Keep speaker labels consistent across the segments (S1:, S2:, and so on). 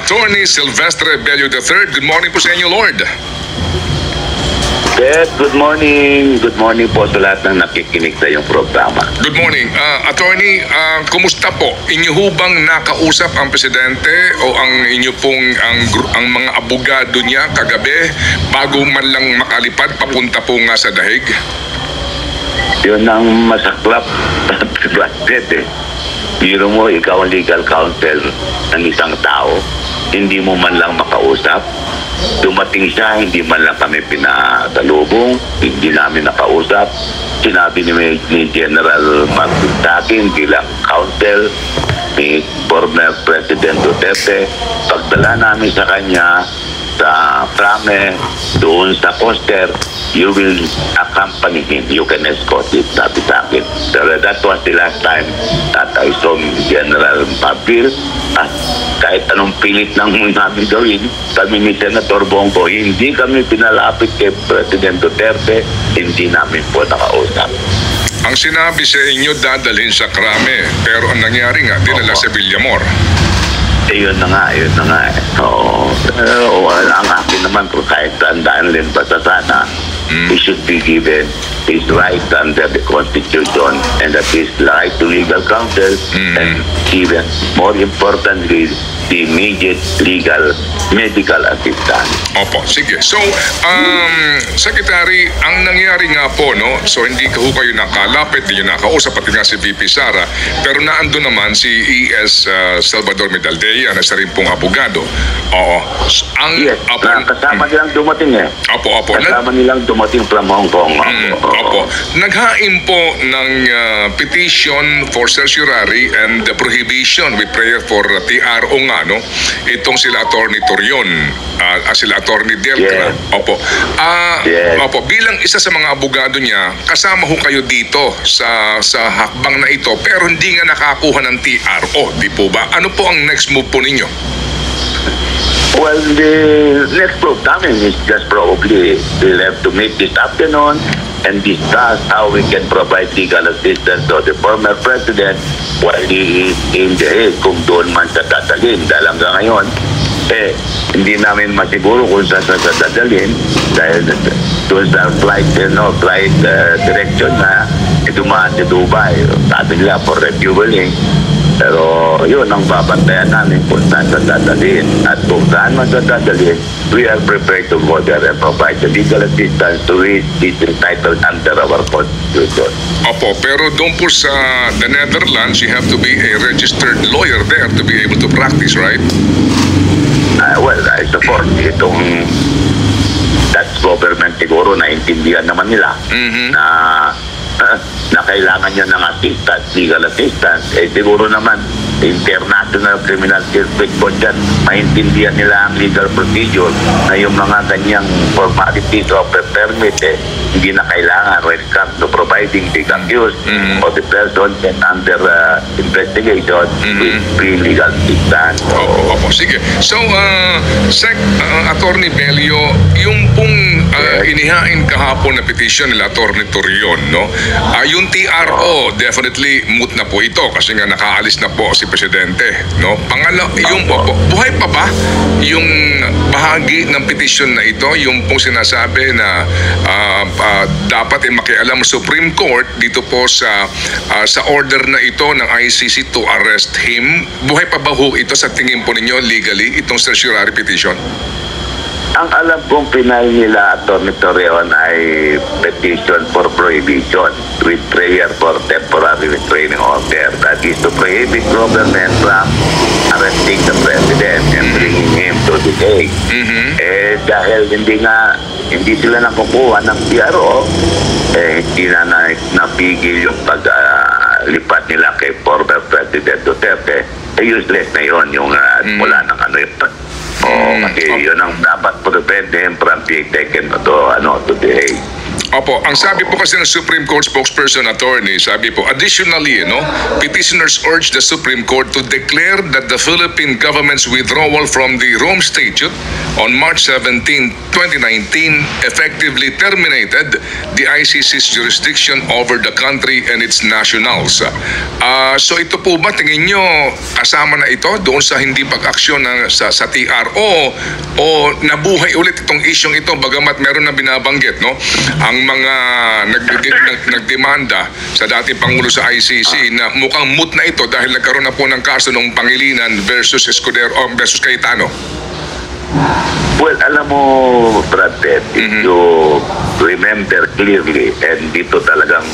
S1: Attorney Silvestre Bello III. Good morning po sa inyo, Lord.
S2: Good morning. Good morning po sa lahat ng nakikinig sa iyong programa.
S1: Good morning. Attorney, kumusta po? Inyo ho bang nakausap ang presidente o ang inyo pong ang mga abogado niya kagabi bago man lang makalipad papunta po nga sa dahig?
S2: Yun ang masaklap at eh. Biro mo, ikaw ang legal counsel ng isang tao, hindi mo man lang makausap. Dumating siya, hindi man lang kami pinatalubong, hindi namin nakausap. Sinabi ni General Martin sa akin bilang counsel ni former President Duterte, pagdala namin sa kanya sa Frame, doon sa poster, you will accompany him. You can escort it, sabi sa akin. So that was the last time that I saw General Pabil. At kahit anong pilit nang namin gawin, kami ni Senator Bongo, hindi kami pinalapit kay President Duterte, hindi namin po nakausap.
S1: Ang sinabi sa inyo, dadalhin sa Krame, pero ang nangyari nga, dinala sa Villamor.
S2: Yun na nga. Oo. Ang akin naman, kung kahit tandaan rin ba sana, he should be given his right under the Constitution and that is right to legal counsel and even more importantly, the immediate legal medical assistance.
S1: Opo, sige. So, Secretary, ang nangyari nga po, no? So, hindi ko kayo nakalapit, hindi nyo nakausap, pati nga si VP Sara, pero naandun naman si E.S. Salvador Medaldea na isa rin pong abogado. Oo.
S2: Yes, kasama nilang dumating eh.
S1: Opo.
S2: Kasama nilang dumating from Hong Kong.
S1: Opo. Naghain po ng petition for certiorari and the prohibition with prayer for TRO nga, no? Itong sila Attorney Torion, sila Attorney Deltra.
S2: Yeah.
S1: Opo. Opo, bilang isa sa mga abogado niya, kasama ho kayo dito sa hakbang na ito, pero hindi nga nakakuha ng TRO, di po ba? Ano po ang next move po ninyo?
S2: Well, the next move namin is just probably we'll have to meet this afternoon and discuss how we can provide legal assistance to the former president while he is in the Hague, kung doon man sa dadalhin. Dahil hanggang ngayon, hindi namin masiguro kung saan sa dadalhin dahil doon sa flight direction na dumaan sa Dubai. Sabi nila for refueling. Pero yun ang babantayan namin kung saan sa dadalhin. At kung saan man sa dadalhin, we are prepared to go there and provide the legal assistance to which is entitled under our Constitution.
S1: Opo, pero doon po sa the Netherlands, you have to be a registered lawyer there to be able to practice, right?
S2: Well, I support itong Dutch government siguro naintindihan naman nila na kailangan niya ng assistance, legal assistance. Siguro naman International Criminal Circuit Court dyan, maintindihan nila ang legal procedure na yung mga ganyang formalities of a permit hindi na kailangan when it comes to providing the accused or the person under investigation with free legal assistance.
S1: Opo. Sige. So, Attorney Bello, yung pong inihain kahapon na petition nila Attorney Torion, no? Yung TRO, definitely moot na po ito kasi nga nakaalis na po si Presidente, no? Yung buhay pa ba yung bahagi ng petition na ito, yung pong sinasabi na dapat makialam Supreme Court dito po sa order na ito ng ICC to arrest him. Buhay pa ba ho ito sa tingin po ninyo legally, itong certiorari petition?
S2: Ang alam kong pinal nila Atty. Torion ay petition for prohibition with prayer for temporary restraining order. That is to prohibit government from arresting the president and bringing him to the Hague. Dahil hindi sila nakukuha ng PRO, hindi na napigil yung paglipat nila kay former President Duterte. Useless na yun yung mula ng kasi yun ang dapat prevent him from being taken to the Hague.
S1: Opo, ang sabi po kasi ng Supreme Court spokesperson attorney, sabi po, additionally, petitioners urge the Supreme Court to declare that the Philippine government's withdrawal from the Rome Statute on March 17, 2019 effectively terminated the ICC's jurisdiction over the country and its nationals. So ito po ba, tingin nyo, kasama na ito doon sa hindi pag-aksyon sa TRO o nabuhay ulit itong isyong ito bagamat meron na binabanggit, no? Ang mga nagdemanda sa dating Pangulo sa ICC na mukhang moot na ito dahil nagkaroon na po ng kaso ng Pangilinan versus Escudero versus Cayetano.
S2: Well, alam mo, Brad Ted, if you remember clearly, and dito talagang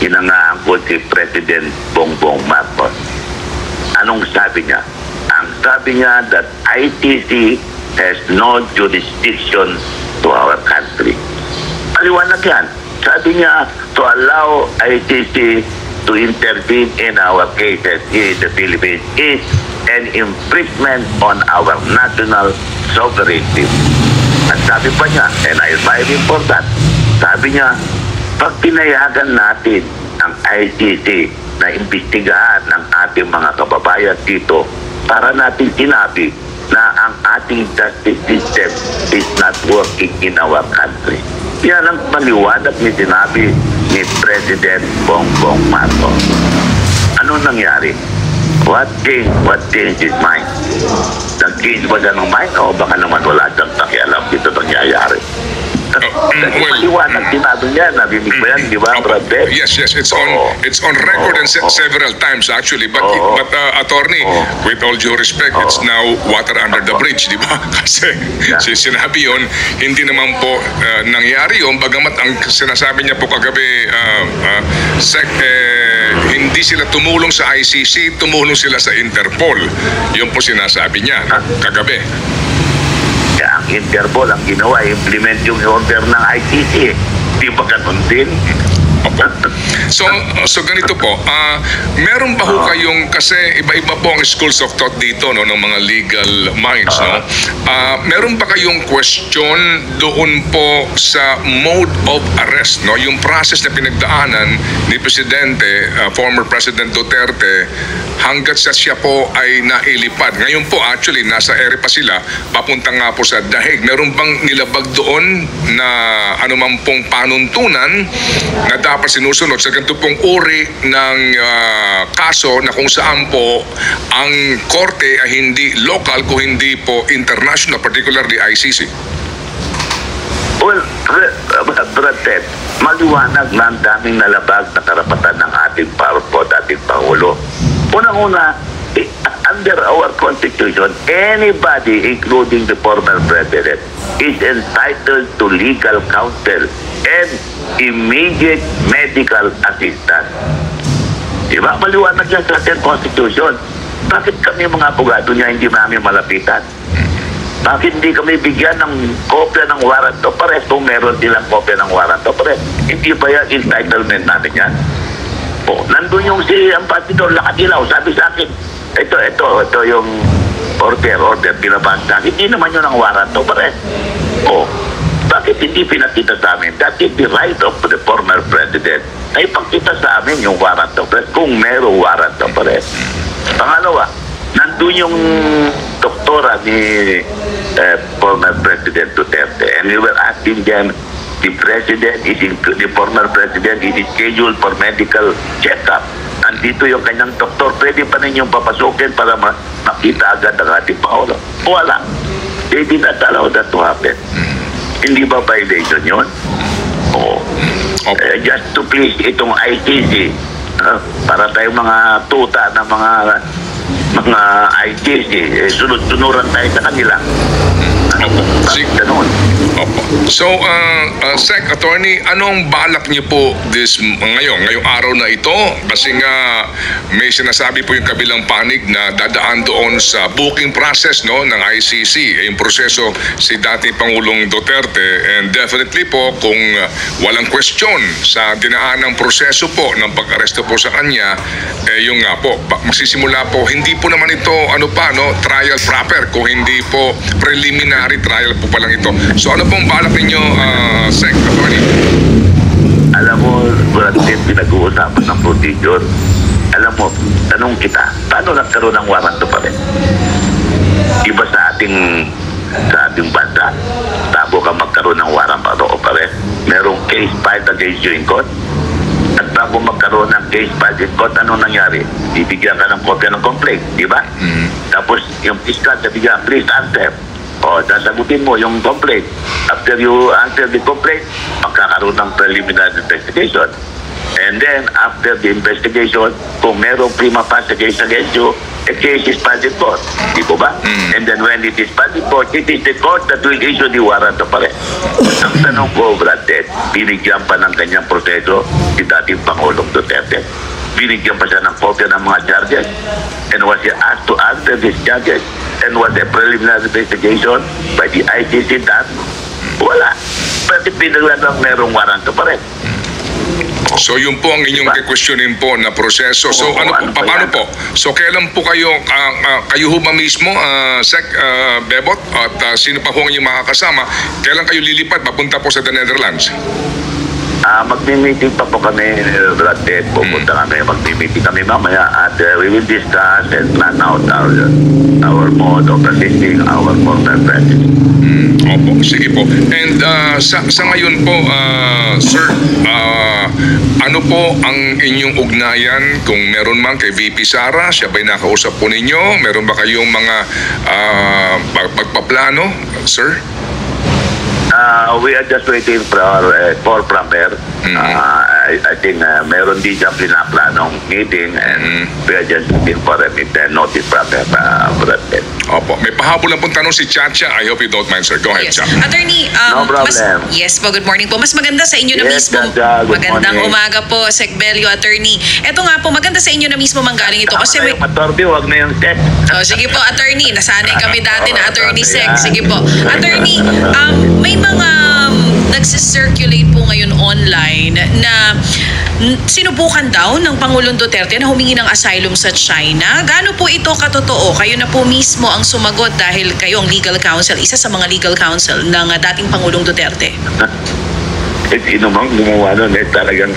S2: inangaangkot si President Bongbong Marcos. Anong sabi niya? Ang sabi niya that ICC has no jurisdiction to our country. Maliwanag yan. Sabi niya, to allow ICC to intervene in our cases here in the Philippines is an infringement on our national sovereignty. At sabi pa niya, and I admire him for that, sabi niya, pag pinayagan natin ang ICC na imbestigahan ng ating mga kababayan dito, para natin sinabi na ang ating justice system is not working in our country. Yan ang maliwanag ni sinabi ni President Bongbong Marcos. Ano nangyari? What changed his mind? Nag-change ba siya ng mind o baka naman wala siyang pakialam dito nangyayari? Maliwanag sinabi niya, nabinig ba yan, di ba, Brad Ted?
S1: Yes, it's on record and several times actually. But attorney, with all due respect, it's now water under the bridge, di ba? Kasi sinabi yun, hindi naman po nangyari yun. Bagamat ang sinasabi niya po kagabi, hindi sila tumulong sa ICC, tumulong sila sa Interpol. Yun po sinasabi niya kagabi.
S2: Ang Interpol ang ginawa, implement yung order ng ICC. Di ba ganun din?
S1: So ganito po, meron ba ho kayong, kasi iba-iba po ang schools of thought dito, no, ng mga legal minds, no? Meron ba kayong question doon po sa mode of arrest, no? Yung process na pinagdaanan ni Presidente, former President Duterte, hanggat sa siya po ay nailipad. Ngayon po actually nasa ere pa sila, papunta nga po sa dahig. Meron bang nilabag doon na anuman pong panuntunan na dapat sinusunod sa ganito pong uri ng kaso na kung saan po ang korte ay hindi local kung hindi po international, particularly ICC?
S2: Well, Brad Ted, maliwanag na ang daming nalabag na karapatan ng ating dating Pangulo. Unang-una, under our Constitution, anybody, including the former President, is entitled to legal counsel and immediate medical assistance. Diba? Maliwanag yan sa ating Constitution. Bakit kami mga abogado niya hindi namin malapitan? Bakit hindi kami bigyan ng kopya ng warrant of arrest kung meron silang kopya ng warrant of arrest? Hindi ba yan entitlement natin yan? Nandun yung si Ambassador Lakadilaw, sabi sa akin, ito yung order, pinabasa. Hindi naman yun ang warrant of arrest. Bakit hindi pinakita sa amin? That is the right of the former president na ipakita sa amin yung warrant of arrest kung merong warrant of arrest. Pangalawa, nandun yung doktora ni former President Duterte, and we were asking them, the former president is scheduled for medical check-up. Andito yung kanyang doktor, pwede pa ninyong papasukin para makita agad ang ating Pangulo. Wala. They did not allow that to happen. Hindi ba violation yun? Just to please itong ICC, para tayong mga tuta na mga ICC, sunod-sunuran tayo sa kanila.
S1: So, Sec, Attorney, anong balak niyo po ngayong araw na ito? Kasi nga may sinasabi po yung kabilang panig na dadaan doon sa booking process, no, ng ICC, yung proseso si dati Pangulong Duterte, and definitely po kung walang question sa dinaanang proseso po ng pag-aresto po sa kanya, yung nga po, magsisimula po, hindi po naman ito trial proper kung hindi po preliminary trial po pa lang ito. So ano pong balak ninyo, Sec, Attorney?
S2: Alam mo, Brad Pitt, pinag-uusapan ng procedure. Alam mo, tanong kita, paano nagkaroon ng warrant pa rin? Iba sa ating bansa, tabo ka magkaroon ng warrant pa rin. Merong case filed against you in court. At bago magkaroon ng case filed in court, ano nangyari? Bibigyan ka ng kopya ng complaint, di ba? Tapos yung fiscal bibigyan, please answer. O, sasagutin mo yung complaint. After you answer the complaint, magkakaroon ng preliminary investigation. And then, after the investigation, kung merong prima facie case against you, a case is filed in court. Di po ba? And then when it is filed in court, it is the court that will issue the warrant pa rin. Ang tanong ko, Brad Ted, binigyan pa ng kanyang proseso si dating Pangulong Duterte. Binigyan pa siya ng kopya ng mga charges. And was he asked to answer these charges? And was a preliminary investigation by the ICC done? Wala. Pwede pinaglan lang merong warrant pa rin.
S1: So yun po ang inyong kikwestiyonin po na proseso. So
S2: Oo,
S1: ano po, paano po? So kailan po kayo, kayo ho ba mismo, Sec Bebot, at sino pa ho ang inyong makakasama, kailan kayo lilipat, papunta po sa the Netherlands?
S2: Magmi-meeting pa po kami, Brad Ted. Pupunta kami, magmi-meeting kami mamaya at we will discuss and plan out our mode of assisting our former president.
S1: Opo, sige po. And sa ngayon po, sir, ano po ang inyong ugnayan kung meron man kay VP Sara? Siya ba'y nakausap po ninyo? Meron ba kayong mga pagpaplano, sir?
S2: We are just waiting for our call from her. I think meron din siyang pinaplanong meeting and we are just waiting for a notice from her.
S1: Opo. May pahabol lang pong tanong si Chacha. I hope you don't mind, sir. Go ahead,
S3: Yes.
S1: Chacha.
S3: Attorney,
S2: No problem.
S3: yes po, good morning po. Mas maganda sa inyo na
S2: Yes,
S3: mismo.
S2: Chacha, good
S3: Magandang
S2: morning.
S3: umaga po, Sec Belio, Attorney. Ito nga po, maganda sa inyo na mismo manggaling ito. Kasi
S2: Tama na
S3: may...
S2: yung matorbi, huwag na yung set.
S3: Oh, sige po, Attorney. Nasanay kami dati na Attorney Sec.
S2: Yan.
S3: Sige po. Attorney, may mga nagsisirculate po ngayon online na sinubukan daw ng Pangulong Duterte na humingi ng asylum sa China. Gaano po ito katotoo? Kayo na po mismo ang sumagot dahil kayo ang legal counsel, isa sa mga legal counsel ng dating Pangulong Duterte.
S2: Sino mang gumawa nun talagang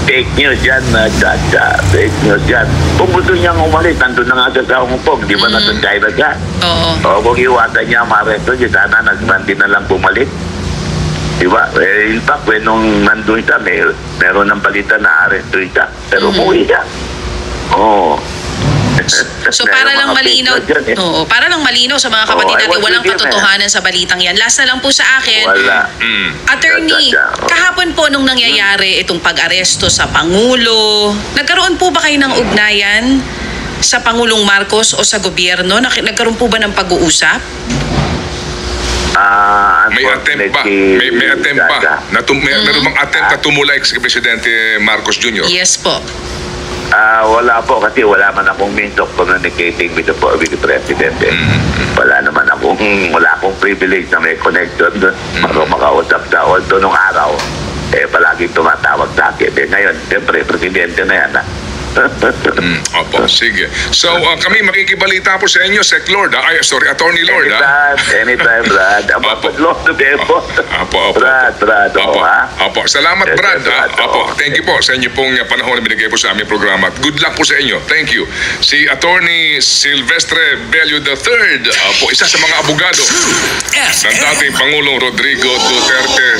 S2: fake news yan, Chacha. Fake news yan. Kung gusto niyang umalis, nandun na nga siya sa Hong Kong. Di ba nasa China siya?
S3: Oo.
S2: O kung iwasan niya maresto siya, sana nagbandi na lang bumalik. Diba? In fact, when nung nandun siya, meron ng balita na arresto siya. Pero umuwi siya. Oo.
S3: So para lang malinaw, oo, para lang malinaw sa mga kapatid
S2: Oo, I
S3: natin,
S2: want
S3: walang
S2: to give,
S3: katotohanan sa balitang yan. Last na lang po sa akin,
S2: Wala.
S3: Attorney, kahapon po nung nangyayari itong pag-aresto sa Pangulo, nagkaroon po ba kayo ng ugnayan sa Pangulong Marcos o sa gobyerno? Nagkaroon po ba ng pag-uusap?
S1: May attempt ba? May attempt ba? Meron bang attempt na tumulay si Presidente Marcos Jr.?
S3: Yes po.
S2: Wala po kasi wala man akong means of communicating with the President. Wala akong privilege na may connection doon. Makausap sa although nung araw, palaging tumatawag sa akin. Ngayon, siyempre, Presidente na yan.
S1: Opo, sige. So, kami makikibalita po sa inyo, Sec Lord. Attorney Lord.
S2: Anytime, Brad.
S1: Opo.
S2: Lord to be able.
S1: Opo.
S2: Brad,
S1: Opo.
S2: ha?
S1: Opo. Salamat,
S2: Yes,
S1: Brad.
S2: Brad.
S1: Opo. Thank you po sa inyo pong panahon na binigay po sa aming programa. Good luck po sa inyo. Thank you. Si Attorney Silvestre Bello III, isa sa mga abogado ng dating Pangulong Rodrigo Duterte